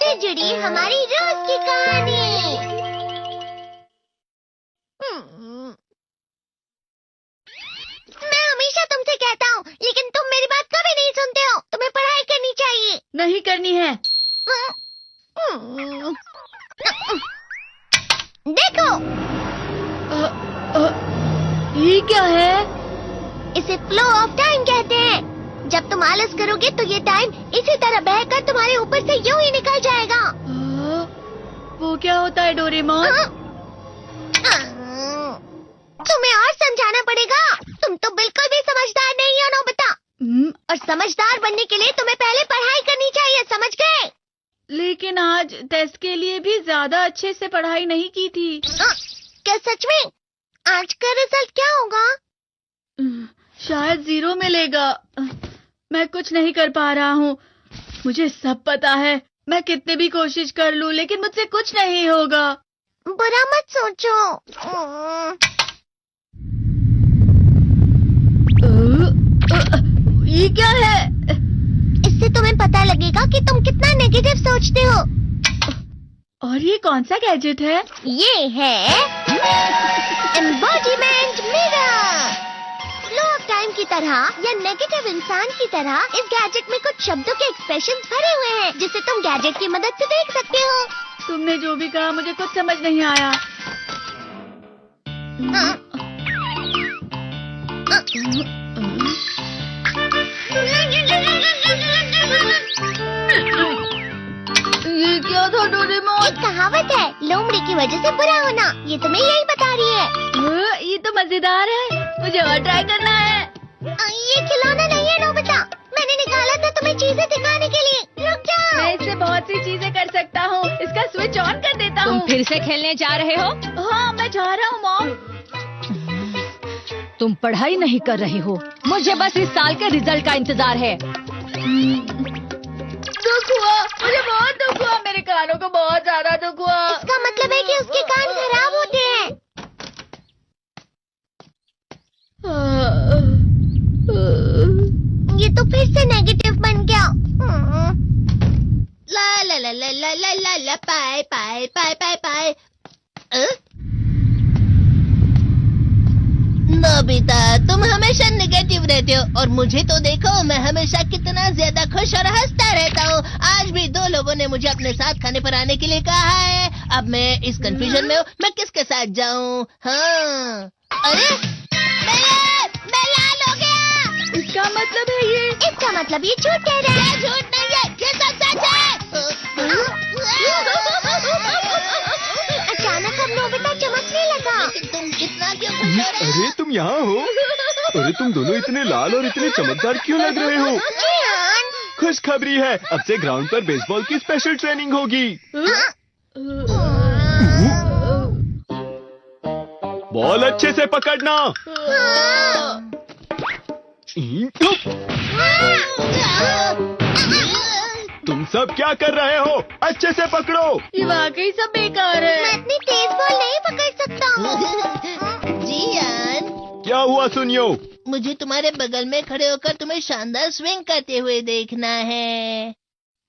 से जुड़ी हमारी रोज की कहानी। मैं हमेशा तुमसे कहता हूँ, लेकिन तुम मेरी बात कभी नहीं सुनते हो। तुम्हें पढ़ाई करनी चाहिए। नहीं करनी है। देखो, ये क्या है? इसे फ्लो ऑफ टाइम कहते हैं। जब तुम आलस करोगे तो ये टाइम इसी तरह बहकर तुम्हारे ऊपर से यूं ही निकल जाएगा। वो क्या होता है डोरेमोन? तुम्हें और समझाना पड़ेगा। तुम तो बिल्कुल भी समझदार नहीं हो नोबिता। और समझदार बनने के लिए तुम्हें पहले पढ़ाई करनी चाहिए, समझ गए? लेकिन आज टेस्ट के लिए भी ज्यादा अच्छे से पढ़ाई नहीं की थी। क्या सच में? आज का रिजल्ट क्या होगा? शायद 0 मिलेगा। मैं कुछ नहीं कर पा रहा हूँ। मुझे सब पता है। मैं कितने भी कोशिश कर लूँ, लेकिन मुझसे कुछ नहीं होगा। बुरा मत सोचो। ये क्या है? इससे तुम्हें पता लगेगा कि तुम कितना नेगेटिव सोचते हो। और ये कौन सा गैजेट है? ये है embodiment mirror. Flow of time की तरह या नेगेटिव इंसान की तरह इस गैजेट में कुछ शब्दों के एक्सप्रेशंस भरे हुए हैं, जिसे तुम गैजेट की मदद से देख सकते हो। तुमने जो भी कहा मुझे कुछ समझ नहीं आया। ये क्या था डोरेमोन? एक कहावत है, लोमड़ी की वजह से बुरा होना। ये तुम्हें यही बता रही है। ये तो मजेदार है। मुझे और ट्राई करना है। ये खिलौना नहीं है नोबिता। मैंने निकाला था तुम्हें चीजें दिखाने के लिए। रुक जाओ। मैं इससे बहुत सी चीजें कर सकता हूँ। इसका स्विच ऑन कर देता हूँ। तुम फिर से खेलने जा रहे हो? हाँ, मैं जा रहा हूँ मॉम। तुम पढ़ाई नहीं कर रही हो। मुझे बस इस साल के रिजल्ट का इंतजार है। दुख हुआ, मुझे बहुत दुख हुआ। मेरे कानों को बहुत ज्यादा दुख हुआ। इसका मतलब है कि उसके कान खराब होते हैं। ये तो फिर से नेगेटिव बन गया। ला ला ला ला ला ला ला ला पाए पाए पाए पाए पाए। नोबिता, तुम हमेशा नेगेटिव रहते हो और मुझे तो देखो, मैं हमेशा कितना ज्यादा खुश और हंसता रहता हूँ। आज भी 2 लोगों ने मुझे अपने साथ खाने पर आने के लिए कहा है। अब मैं इस कंफ्यूजन में हूँ, मैं किसके साथ जाऊँ? हाँ, अरे मैं लाल हो गया। इसका मतलब है ये? इसका मतलब ये झूठ कह रहा है। झूठ नहीं है, ये सब सच है। अचानक अब नोबिता चमकने लगा। तुम इतना क्यों खुश हो रहे हो? अरे तुम यहाँ हो? अरे तुम दोनों इतने लाल और इतने चमकदार क्यों लग रहे हो? खुशखबरी है, अब से ग्राउंड पर बेसबॉल की स्पेशल ट्रेनिंग होगी। बॉल अच्छे से पकड़ना। तुम सब क्या कर रहे हो? अच्छे से पकड़ो। ये वाकई सब बेकार है। मैं इतनी तेज बॉल नहीं पकड़ सकता हूँ। जियान, क्या हुआ सुनियो? मुझे तुम्हारे बगल में खड़े होकर तुम्हें शानदार स्विंग करते हुए देखना है।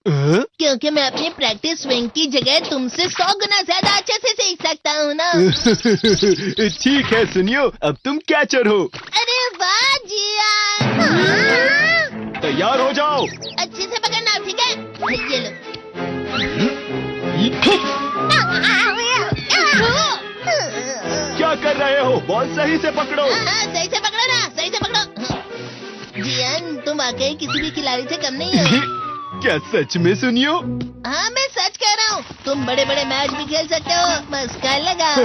क्योंकि मैं अपनी प्रैक्टिस स्विंग की जगह तुमसे 100 गुना ज्यादा अच्छे से सीख सकता हूँ ना। ठीक है सुनियो, अब तुम कैचर हो। अरे वाह जियान। तैयार हो जाओ। अच्छे से पकड़ना, ठीक है? ये लो। क्या कर रहे हो? बॉल सही से पकड़ो। सही से पकड़ो ना, सही से पकड़ो। जियान, तुम वाकई किसी भी खिलाड़ी से कम नहीं हो। क्या सच में सुनियो? हाँ, मैं सच कह रहा हूँ। तुम बड़े बड़े मैच भी खेल सकते हो, मस्का लगाओ।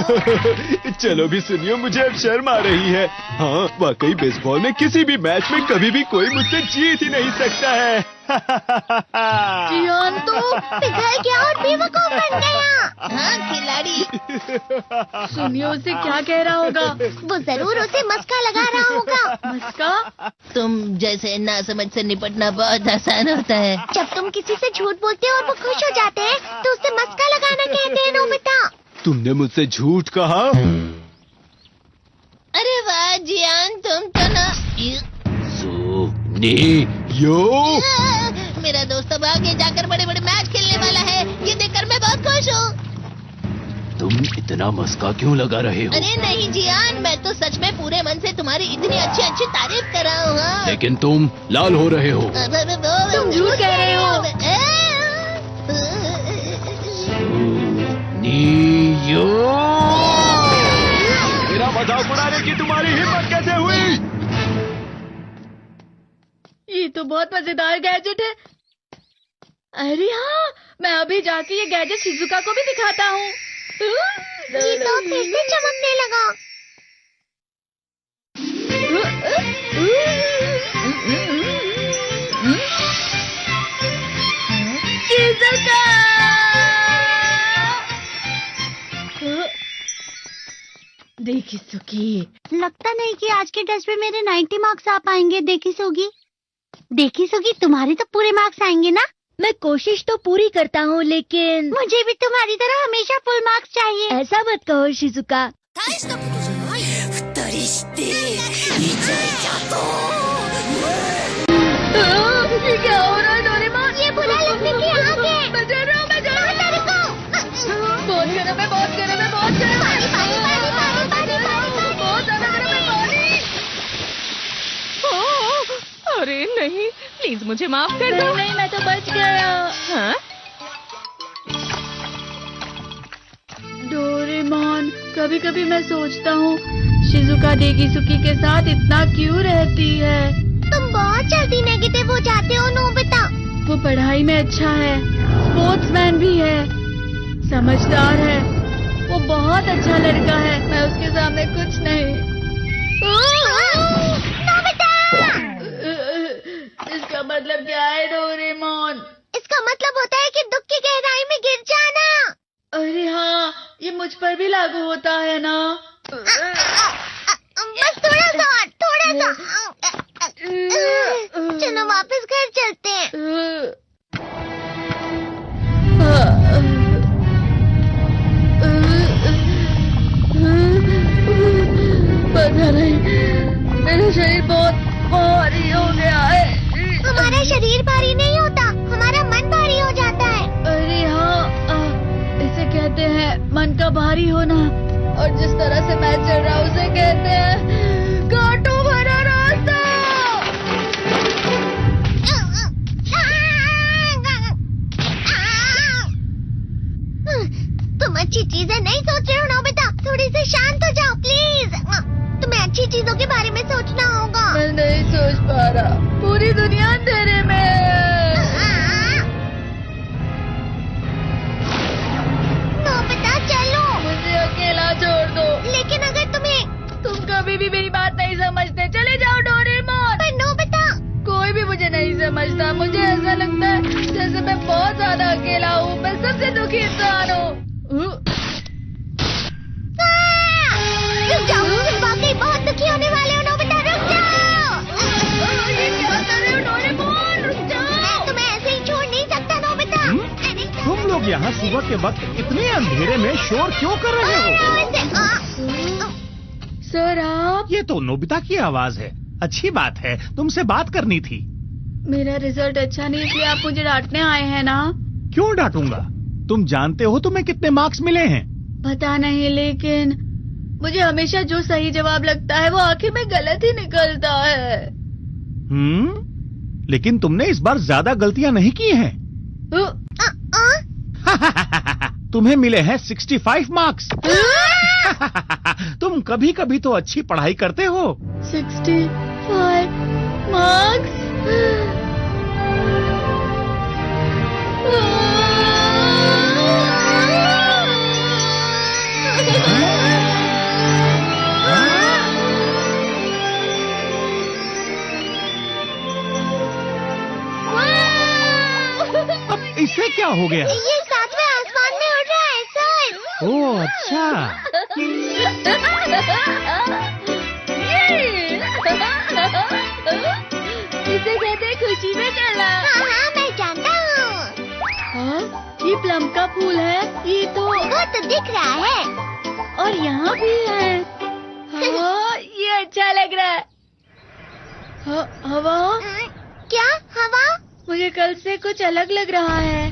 चलो भी सुनियो, मुझे अब शर्म आ रही है। हाँ, वाकई बेसबॉल में किसी भी मैच में कभी भी कोई मुझसे जीत ही नहीं सकता है। जियान तो पिघल गया और बेवकूफ बन गया। हाँ, खिलाड़ी। सुनियो उसे क्या कह रहा होगा? वो जरूर उसे मस्का लगा रहा होगा। मस्का? तुम जैसे नासमझ से निपटना बहुत आसान होता है। जब तुम किसी से झूठ बोलते हो और वो खुश हो जाते हैं, तो उसे मस्का लगाना कहते हैं नोबिता। तुमने मुझसे झूठ कहा? अरे वाह जियान, तुम तो ना। यो, मेरा दोस्त अब आगे जाकर बड़े बड़े मैच खेलने वाला है। ये इतना मस्का क्यों लगा रहे हो? अरे नहीं जियान, मैं तो सच में पूरे मन से तुम्हारी इतनी अच्छी अच्छी तारीफ कर रहा हूँ। हाँ। लेकिन तुम लाल हो रहे हो। तुम झूठ कह रहे हो। नियो, मेरा मजाक उड़ाने की तुम्हारी हिम्मत कैसे हुई? ये तो बहुत मजेदार गैजेट है। अरे हाँ, मैं अभी जाके ये गैजेट शिजुका को भी दिखाता हूँ। ये तो फिर से चमकने लगा। शिजुका! देखी सुकी, लगता नहीं कि आज के टेस्ट में मेरे 90 मार्क्स आ पाएंगे। देखी सोगी तुम्हारे तो पूरे मार्क्स आएंगे ना? मैं कोशिश तो पूरी करता हूँ, लेकिन मुझे भी तुम्हारी तरह हमेशा फुल मार्क्स चाहिए। ऐसा मत कहो शिजुका। ये क्या हो रहा है डोरेमोन? ये बुरा लगने की आग है। मैं डर रहा हूँ, मैं डर रहा हूँ। बहुत गर्म है, बहुत गर्म है, बहुत गर्म है। बहुत ज्यादा गर्म है पानी। अरे नहीं, प्लीज मुझे माफ कर दो। नहीं, मैं तो बच गया। हाँ? डोरेमोन, कभी कभी मैं सोचता हूँ शिजुका डेगिसुकी के साथ इतना क्यों रहती है। तुम बहुत जल्दी नेगेटिव हो जाते हो नोबिता। वो पढ़ाई में अच्छा है, स्पोर्ट्समैन भी है, समझदार है, वो बहुत अच्छा लड़का है। मैं उसके सामने कुछ नहीं। इसका मतलब क्या है डोरेमोन? इसका मतलब होता है कि दुख की गहराई में गिर जाना। अरे हाँ, ये मुझ पर भी लागू होता है ना। बस थोड़ा सा। चलो वापस घर चलते हैं। पता नहीं, मेरा शरीर बहुत भारी हो गया है। हमारा शरीर भारी नहीं होता, हमारा मन भारी हो जाता है। अरे हाँ, इसे कहते हैं मन का भारी होना। और जिस तरह से मैं चल रहा हूँ उसे कहते हैं कांटों भरा रास्ता। तुम अच्छी चीजें नहीं सोच रहे हो नोबिता, थोड़ी सी शांत हो जाओ प्लीज। तुम्हें अच्छी चीजों के बारे में सोचना होगा। मैं नहीं सोच पा रहा, पूरी दुनिया अंधेरे में है। नोबिता चलो। मुझे अकेला छोड़ दो। लेकिन अगर तुम कभी भी मेरी बात नहीं समझते, चले जाओ डोरेमोन। पर नोबिता। कोई भी मुझे नहीं समझता। मुझे ऐसा लगता है जैसे मैं बहुत ज्यादा अकेला हूँ। मैं सबसे दुखी इंसान हूँ। रुक जाओ, तुम वाकई बहुत दुखी होने वाले हो नोबिता, रुक जाओ। ये क्या कर रहे हो डोरेमोन? रुक जाओ। मैं तुम्हें ऐसे ही छोड़ नहीं सकता नोबिता। अरे तुम लोग यहाँ सुबह के वक्त इतने अंधेरे में शोर क्यों कर रहे हो? सर आप? ये तो नोबिता की आवाज है। अच्छी बात है, तुमसे बात करनी थी। मेरा रिजल्ट अच्छा नहीं, इसलिए आप मुझे डांटने आए हैं ना? क्यों डांटूंगा? तुम जानते हो तुम्हें कितने मार्क्स मिले हैं? पता नहीं, लेकिन मुझे हमेशा जो सही जवाब लगता है वो आखिर में गलत ही निकलता है। लेकिन तुमने इस बार ज्यादा गलतियां नहीं की हैं। तुम्हें मिले हैं 65 मार्क्स। तुम कभी कभी तो अच्छी पढ़ाई करते हो। 65 मार्क्स? अब इससे क्या हो गया? ये सातवें आसमान में उड़ रहा है सर। ओह अच्छा। इसे कहते हैं खुशी में चला। हाँ मैं जानता हूँ। हाँ, ये प्लम का फूल है। ये तो वो तो दिख रहा है। और यहाँ भी है। हाँ, ये अच्छा लग रहा है। हवा? क्या हवा? मुझे कल से कुछ अलग लग रहा है।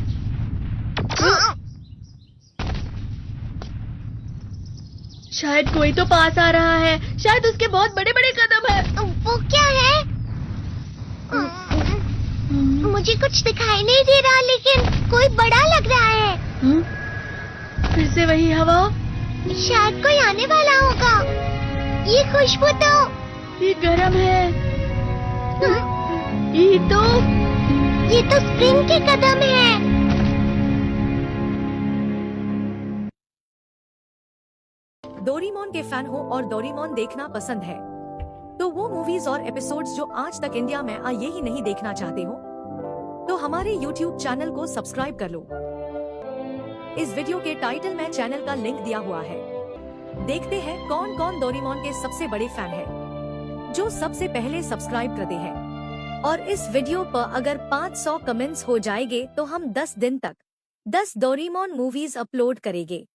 शायद कोई तो पास आ रहा है। शायद उसके बहुत बड़े बड़े कदम है। वो क्या है? मुझे कुछ दिखाई नहीं दे रहा, लेकिन कोई बड़ा लग रहा है। फिर से वही हवा। शायद कोई आने वाला होगा। ये खुशबू तो ये गरम है। ये तो स्प्रिंग के कदम है। डोरेमोन के फैन हो और डोरेमोन देखना पसंद है तो वो मूवीज और एपिसोड्स जो आज तक इंडिया में आए ही नहीं देखना चाहते हो तो हमारे YouTube चैनल को सब्सक्राइब कर लो। इस वीडियो के टाइटल में चैनल का लिंक दिया हुआ है। देखते हैं कौन कौन डोरेमोन के सबसे बड़े फैन है जो सबसे पहले सब्सक्राइब करते हैं। और इस वीडियो पर अगर 500 कमेंट्स हो जाएंगे तो हम 10 दिन तक 10 डोरेमोन मूवीज अपलोड करेंगे।